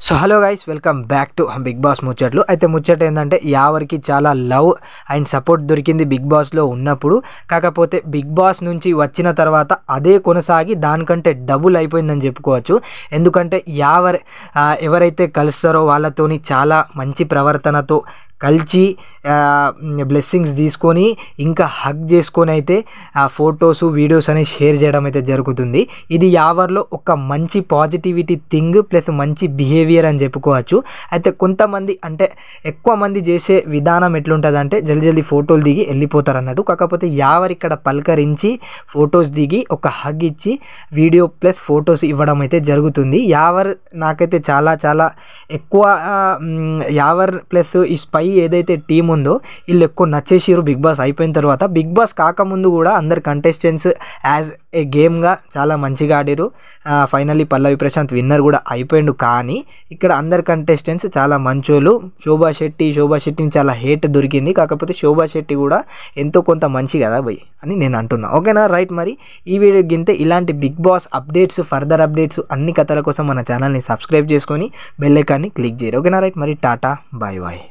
So hello guys, welcome back to Bigg Boss ముచ్చట్లు. అయితే ముచ్చట ఏంటంటే యావరికి చాలా లవ్ అండ్ సపోర్ట్ దొరికింది బిగ్ బాస్లో ఉన్నప్పుడు. కాకపోతే బిగ్ బాస్ నుంచి వచ్చిన తర్వాత అదే కొనసాగి దానికంటే డబుల్ అయిపోయిందని చెప్పుకోవచ్చు. ఎందుకంటే ఎవరైతే కలుస్తారో వాళ్ళతోని చాలా మంచి ప్రవర్తనతో కలిసి బ్లెస్సింగ్స్ తీసుకొని ఇంకా హగ్ చేసుకొని అయితే ఫొటోస్ వీడియోస్ అనేవి షేర్ చేయడం అయితే జరుగుతుంది. ఇది యావర్లో ఒక మంచి పాజిటివిటీ థింగ్ ప్లస్ మంచి బిహేవియర్ అని చెప్పుకోవచ్చు. అయితే కొంతమంది అంటే ఎక్కువ మంది చేసే విధానం ఎట్లుంటుంది అంటే జల్దీ ఫోటోలు దిగి వెళ్ళిపోతారు అన్నట్టు. కాకపోతే యావర్ ఇక్కడ పలకరించి ఫొటోస్ దిగి ఒక హగ్ ఇచ్చి వీడియో ప్లస్ ఫొటోస్ ఇవ్వడం అయితే జరుగుతుంది. యావర్ నాకైతే చాలా చాలా ఎక్కువ యావర్ ప్లస్ ఈ స్పై ఏదైతే టీం ఉందో వీళ్ళు ఎక్కువ నచ్చేసారు బిగ్ బాస్ అయిపోయిన తర్వాత. బిగ్ బాస్ కాకముందు కూడా అందరు కంటెస్టెంట్స్ యాజ్ ఏ గేమ్గా చాలా మంచిగా ఆడారు. ఫైనల్లీ పల్లవి ప్రశాంత్ విన్నర్ కూడా అయిపోయిండు. కానీ ఇక్కడ అందరు కంటెస్టెంట్స్ చాలా మంచోళ్ళు. శోభా శెట్టిని చాలా హేట్ దొరికింది. కాకపోతే శోభా శెట్టి కూడా ఎంతో కొంత మంచి కదా భయ్ అని నేను అంటున్నా. ఓకేనా, రైట్. మరి ఈ వీడియో గింతే ఇలాంటి Bigg Boss updates, further updates, అన్ని కథల కోసం మన ఛానల్ని సబ్స్క్రైబ్ చేసుకొని బెల్ ఐకాన్ని క్లిక్ చేయరు. ఓకేనా, రైట్. మరి టాటా, బాయ్ బాయ్.